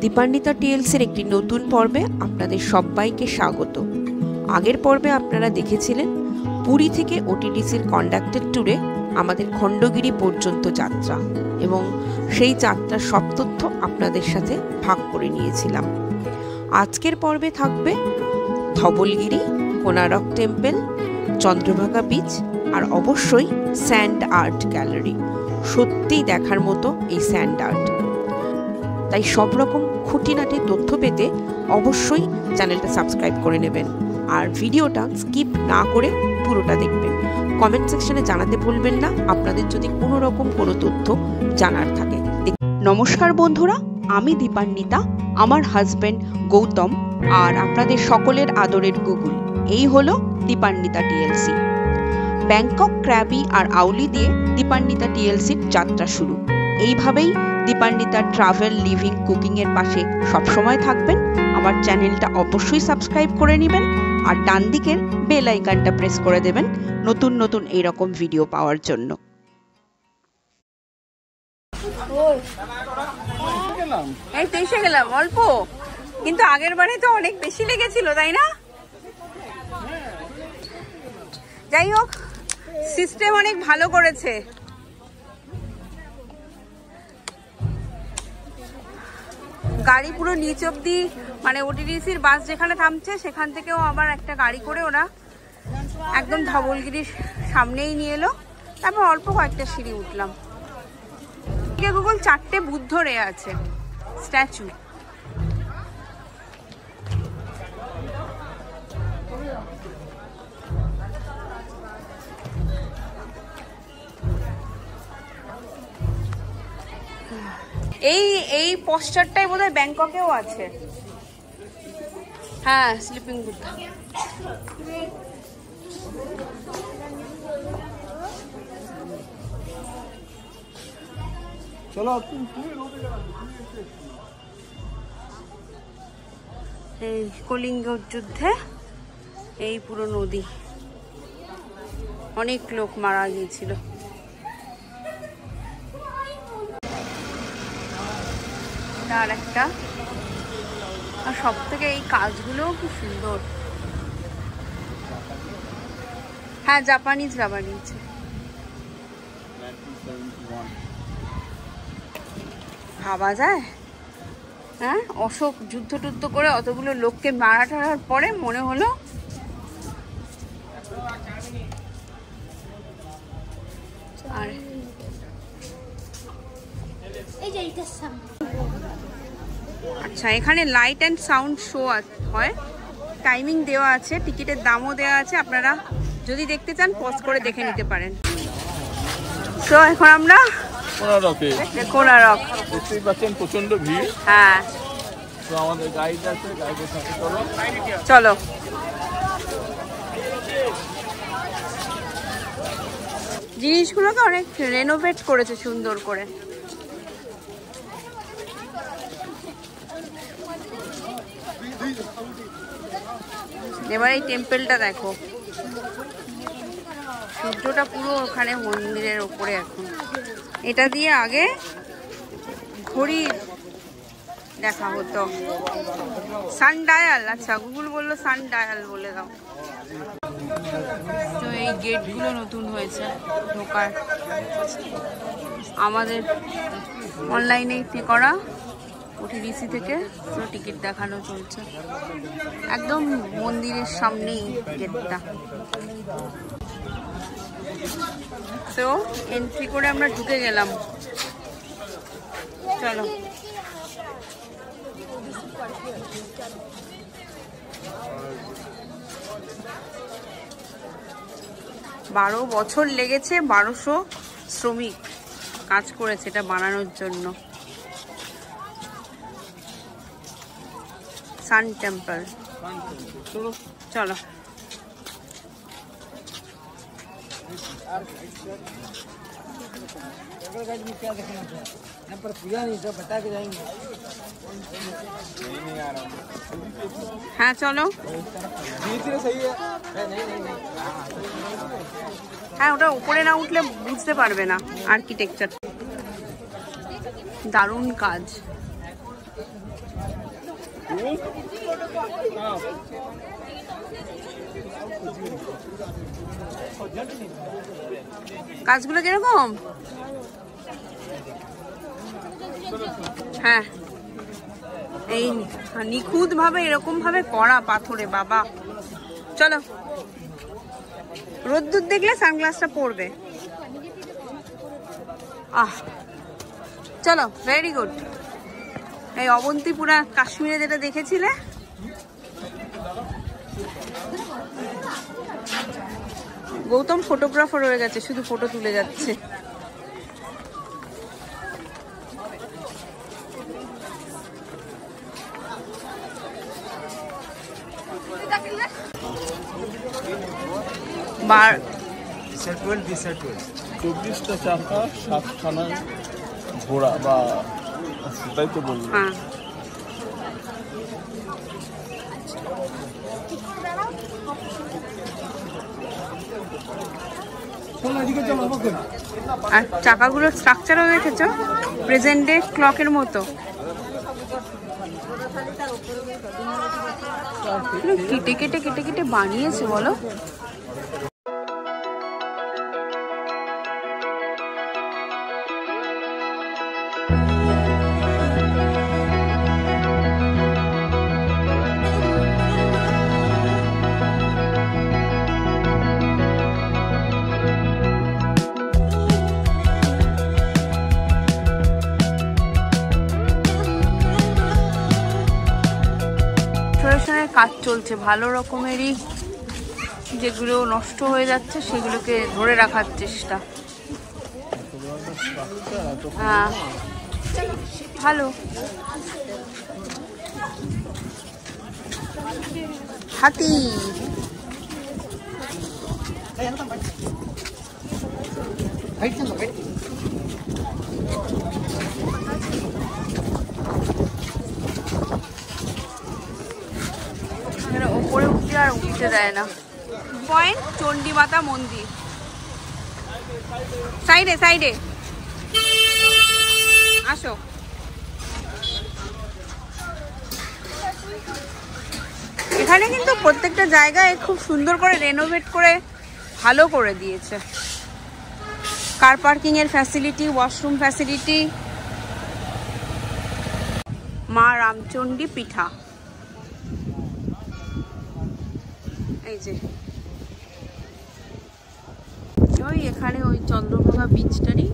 দীপান্বিতা টিএলসির একটি নতুন পর্বে আপনাদের সবাইকে স্বাগত। আগের পর্বে আপনারা দেখেছিলেন পুরী থেকে ওটিডিসির কন্ডাক্টেড ট্যুরে আমাদের খণ্ডগিরি পর্যন্ত যাত্রা, এবং সেই যাত্রার সব তথ্য আপনাদের সাথে ভাগ করে নিয়েছিলাম। আজকের পর্বে থাকবে ধবলগিরি, কোনারক টেম্পল, চন্দ্রভাগা বিচ আর অবশ্যই স্যান্ড আর্ট গ্যালারি। সত্যিই দেখার মতো এই স্যান্ড আর্ট। তাই সব রকম খুঁটিনাটি তথ্য পেতে অবশ্যই চ্যানেলটা সাবস্ক্রাইব করে নেবেন আর ভিডিওটা স্কিপ না করে পুরোটা দেখবেন। কমেন্ট সেকশনে জানাতে ভুলবেন না আপনাদের যদি কোনো রকম কোনো তথ্য জানার থাকে। নমস্কার বন্ধুরা, আমি দীপান্বিতা, আমার হাজব্যান্ড গৌতম আর আপনাদের সকলের আদরের গুগল। এই হলো দীপান্বিতা টিএলসি। ব্যাংকক, ক্র্যাবি আর আউলি দিয়ে দীপান্বিতা টিএলসির যাত্রা শুরু। এইভাবেই দীপান্বিতা ট্রাভেল, লিভিং, কুকিং এর পাশে সবসময় থাকবেন। আমার চ্যানেলটা অবশ্যই সাবস্ক্রাইব করে নেবেন আর ডান দিকের বেল আইকনটা প্রেস করে দেবেন নতুন নতুন এইরকম ভিডিও পাওয়ার জন্য। এই তো এসে গেলাম, অল্প, কিন্তু আগের বারে তো অনেক বেশি লেগেছিল, তাই না? যাই হোক, সিস্টেম অনেক ভালো করেছে। গাড়ি পুরো নিচ অব্দি, মানে ওটিডিসির বাস যেখানে থামছে সেখান থেকেও আবার একটা গাড়ি করে ওরা একদম ধবলগিরির সামনেই নিয়ে এলো। তারপর অল্প কয়েকটা সিঁড়ি উঠলাম। গুগল 4টে বুদ্ধ রে আছে, স্ট্যাচু। এই পোস্টারটাই বোধহয় ব্যাংককেও আছে। হ্যাঁ, স্লিপিং বুদ্ধা। এই কলিঙ্গ যুদ্ধে এই পুরো নদী, অনেক লোক মারা গিয়েছিল। আর একটা, আর সব থেকে এই কাজগুলোও খুব সুন্দর। হ্যাঁ, জাপানিজরা বানিয়েছে। ভাবা যায়, হ্যাঁ, অশোক যুদ্ধ টুদ্ধ করে অতগুলো লোককে মারা টারার পরে মনে হলো আর আচ্ছা, এখানে লাইট অ্যান্ড সাউন্ড শো হয়, টাইমিং দেওয়া আছে, টিকিটের দামও দেওয়া আছে। আপনারা যদি দেখতে চান পজ করে দেখে নিতে পারেন। তো এখন আমরা কোনারক, দেখতেই পাচ্ছেন প্রচন্ড ভিড়। হ্যাঁ, তো আমাদের গাইড আছে, গাইডের সাথে চলো। জিনিসগুলোকে অনেক রেনোভেট করেছে সুন্দর করে। এবার এই টেম্পলটা দেখো, সূর্যটা পুরো ওখানে মন্দিরের ওপরে। এখন এটা দিয়ে আগে ঘড়ি দেখা হতো, সানডায়াল। আচ্ছা, গুগল বললো সানডায়াল বলে দাও। তো এই গেটগুলো নতুন হয়েছে ঢোকার, আমাদের অনলাইনে করা ওটিডিসি থেকে পুরো টিকিট দেখানো চলছে। একদম মন্দিরের সামনেই গেটটা। তো এন্ট্রি করে আমরা ঢুকে গেলাম। চলো। 12 বছর লেগেছে, 1200 শ্রমিক কাজ করেছে এটা বানানোর জন্য। সান টেম্পল, চলো। হ্যাঁ চলো। হ্যাঁ, ওটা উপরে না উঠলে বুঝতে পারবে না আর্কিটেকচার। দারুণ কাজ। কাজগুলো কিরকম? হ্যাঁ, এই নিখুঁত ভাবে এরকম ভাবে করা পাথরে বাবা। চলো, রোদ্দুর দেখলে সানগ্লাসটা পরবে। চলো, ভেরি গুড। এই অবন্তিপুরা কাশ্মীরে যেটা দেখেছিলে, গৌতম ফটোগ্রাফার হয়ে গেছে, শুধু ফটো তুলে যাচ্ছে। বার 24টা চাকা 7খানা ঘোড়া বা সেটাই তো বলবো। হ্যাঁ, আর চাকাগুলোর স্ট্রাকচারও দেখেছো, প্রেজেন্ট ডে ক্লকের মতো। কেটে কেটে কেটে কেটে বানিয়েছে বলো। কাজ চলছে ভালো রকমেরই, যেগুলো নষ্ট হয়ে যাচ্ছে সেগুলোকে ধরে রাখার চেষ্টা। হ্যাঁ, ভালো। হাতি, ওপরে উঠতে আর উঠতে দেয় না। পয়েন্ট চণ্ডীমাতা মন্দির, সাইডে সাইডে আসো। এখানে কিন্তু প্রত্যেকটা জায়গায় খুব সুন্দর করে রেনোভেট করে ভালো করে দিয়েছে। কার পার্কিং এর ফ্যাসিলিটি, ওয়াশরুম ফ্যাসিলিটি। মা রামচণ্ডী পিঠা, এই যে ওই এখানে ওই চন্দ্রভাগা বিচটারই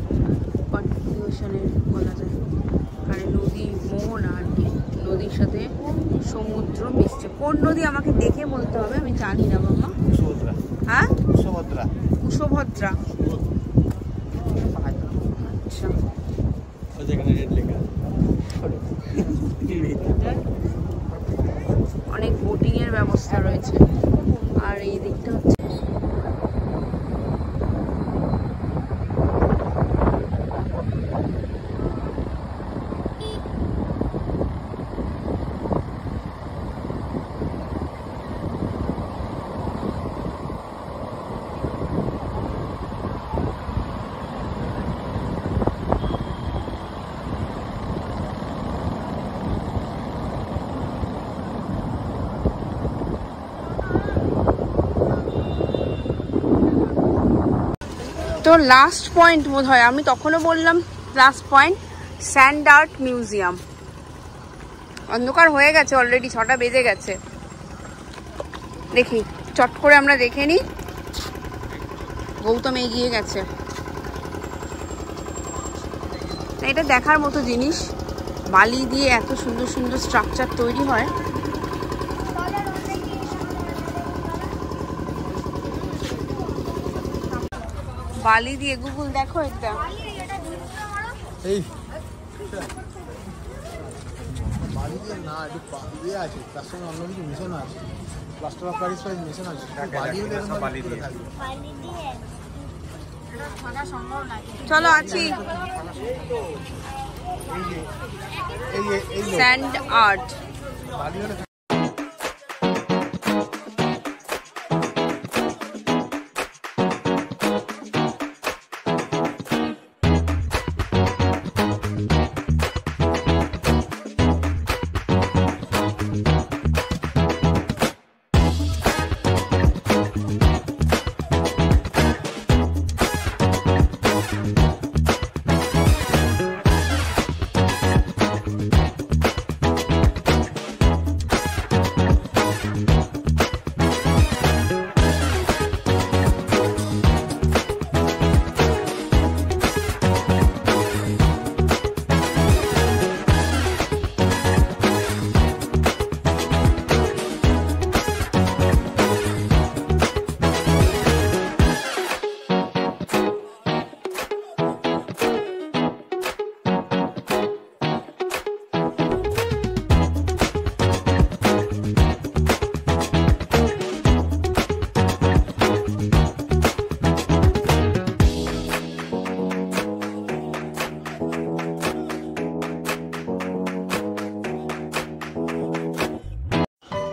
কন্টিনিউশনের বলা যায়। এখানে নদী, মোহনা আর কি, নদীর সাথে সমুদ্র মিশছে। কোন নদী আমাকে দেখে বলতে হবে, আমি জানি না বাবা। হ্যাঁ, কুশভদ্রা। কুশভদ্রা, আচ্ছা। অনেক বোটিং এর ব্যবস্থা রয়েছে। আর এই দিকটা হচ্ছে তো লাস্ট পয়েন্ট বোধ হয়, আমি তখনও বললাম last point, sand art museum. অন্ধকার হয়ে গেছে অলরেডি, 6টা বেজে গেছে। দেখি চট করে আমরা দেখে নিই। গৌতম এগিয়ে গেছে। এটা দেখার মতো জিনিস, বালি দিয়ে এত সুন্দর সুন্দর স্ট্রাকচার তৈরি হয়। বালি দিয়ে, গুগল দেখো এটা, এই বালি দিয়ে না, একটু ইয়ে আছে, তার সঙ্গে অন্য কিছু মিশানো আছে, প্লাস্টার অফ প্যারিস ফাইজ মিশানো আছে। বালি দিয়ে চলো আছি। স্যান্ড আর্ট,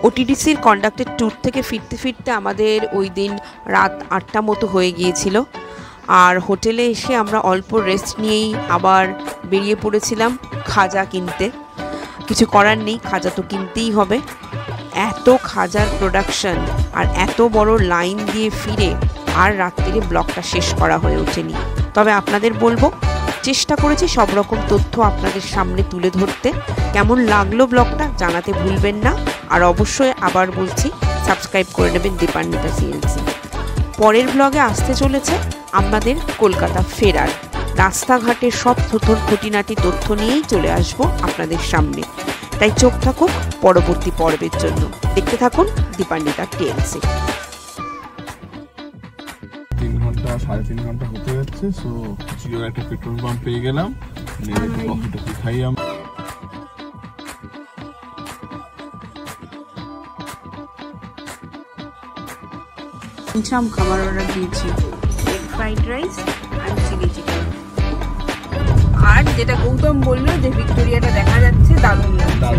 ওটিডিসির কন্ডাক্টেড ট্যুর থেকে ফিরতে ফিরতে আমাদের ওই দিন রাত 8টা মতো হয়ে গিয়েছিল। আর হোটেলে এসে আমরা অল্প রেস্ট নিয়েই আবার বেরিয়ে পড়েছিলাম খাজা কিনতে। কিছু করার নেই, খাজা তো কিনতেই হবে। এত খাজার প্রোডাকশন আর এত বড় লাইন দিয়ে ফিরে আর রাত্রিরে ব্লগটা শেষ করা হয়ে ওঠেনি। তবে আপনাদের বলবো, চেষ্টা করেছি সব রকম তথ্য আপনাদের সামনে তুলে ধরতে। কেমন লাগলো ব্লগটা জানাতে ভুলবেন না। আর অবশ্যই আবার বলছি, সাবস্ক্রাইব করে নেবেন দীপান্বিতা সিএলসি। পরের ব্লগে আসতে চলেছে আমাদের কলকাতা ফেরার রাস্তাঘাটের সব খুঁটিনাটি তথ্য নিয়েই চলে আসবো আপনাদের সামনে। তাই চোখ থাকুক পরবর্তী পর্বের জন্য। দেখতে থাকুন দীপান্বিতা টিএলসি। 3 ঘন্টা 3.5 ঘন্টা হতে যাচ্ছে। সো জিওর একটা পেট্রোল পাম্প পেয়ে গেলাম, কফিটা খাই আমরা। খাবার অর্ডার দিয়েছি, এগ ফ্রাইড রাইস আর চিলি চিকেন। আর যেটা গৌতম বললো যে ভিক্টোরিয়াটা দেখা যাচ্ছে, দারুণ লাগছে।